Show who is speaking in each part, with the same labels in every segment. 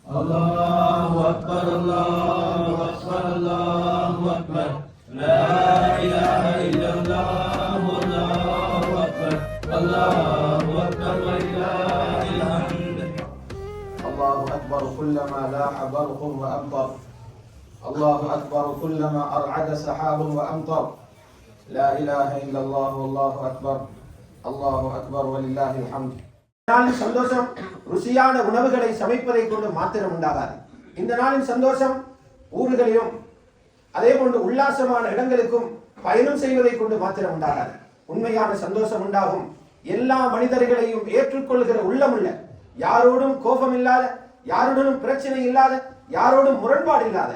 Speaker 1: الله أكبر الله أكبر الله أكبر لا إله إلا الله الله أكبر الله أكبر ولله الحمد.
Speaker 2: الله أكبر كلما لاح برق وأمطر، الله أكبر كلما أرعد سحاب وأمطر، لا إله إلا الله والله أكبر الله أكبر ولله الحمد. நாளின் சந்தோஷம் ருசியான உணவுகளை சமைப்பதை கொண்டு மாத்திரம் உண்டாகாது. இந்த நாளின் சந்தோஷம் ஊர்களிலும் அதே போன்று உல்லாசமான இடங்களுக்கும் பயணம் செய்வதை கொண்டு மாத்திரம் உண்டாகாது. உண்மையான சந்தோஷம் உண்டாகும் எல்லா மனிதர்களையும் ஏற்றுக்கொள்கிற உள்ளமுள்ள, யாரோடும் கோபம் இல்லாத, யாருடனும் பிரச்சனை இல்லாத, யாரோடும் முரண்பாடு இல்லாத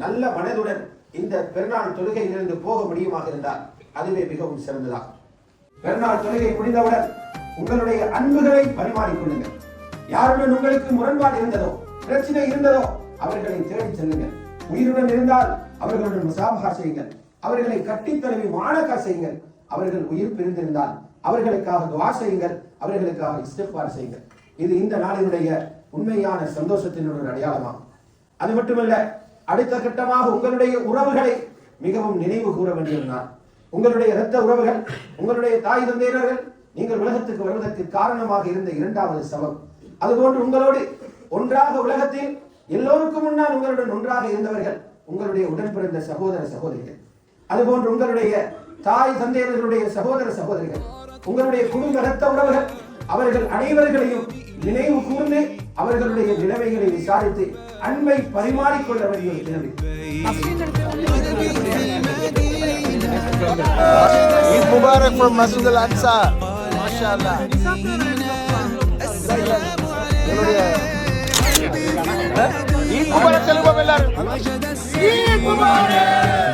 Speaker 2: நல்ல மனதுடன் இந்த பெருநாள் தொழுகையிலிருந்து போக முடியுமாக இருந்தால் அதுவே மிகவும் சிறந்ததாகும். பெருநாள் தொழுகை முடிந்தவுடன் உங்களுடைய அன்புகளை பரிமாறிக்கொள்ளுங்கள். யாருடன் உங்களுக்கு முரண்பாடு இருந்ததோ, பிரச்சனை இருந்ததோ அவர்களை தேடி செல்லுங்கள். உயிருடன் இருந்தால் அவர்களுடன் முசாபஹா செய்யுங்கள். அவர்களை கட்டித்தழுவி மானக்கா செய்யுங்கள். அவர்கள் உயிர் பிரிந்திருந்தால் அவர்களுக்காக துஆ செய்யுங்கள். அவர்களுக்காக இஸ்திக்பார் செய்யுங்கள். இது இந்த நாளினுடைய உண்மையான சந்தோஷத்தின் ஒரு அடையாளமாகும். அது மட்டுமல்ல, அடுத்த கட்டமாக உங்களுடைய உறவுகளை மிகவும் நினைவு கூற வேண்டிய நாள். உங்களுடைய இரத்த உறவுகள், உங்களுடைய தாய் தந்தையர்கள் நீங்கள் உலகத்துக்கு வருவதற்கு காரணமாக இருந்த இரண்டாவது சபம். அதுபோன்று உங்களோடு ஒன்றாக உலகத்தில் எல்லோருக்கும் முன்னால் உங்களுடன் ஒன்றாக இருந்தவர்கள் உங்களுடைய உடன் பிறந்த சகோதர சகோதரிகள். அதுபோன்று உங்களுடைய தாய் தந்தையர்களுடைய சகோதர சகோதரிகள், உங்களுடைய குடும்ப இரத்த உறவுகள், அவர்கள் அனைவர்களையும் நினைவு கூர்ந்து அவர்களுடைய நிலைமைகளை விசாரித்து அன்பை பரிமாறிக்கொள்ள வேண்டிய ஒரு தினம்.
Speaker 3: Eid Mubarak from Masjid Al-Aqsa. MashaAllah. Eid Mubarak. Eid Mubarak.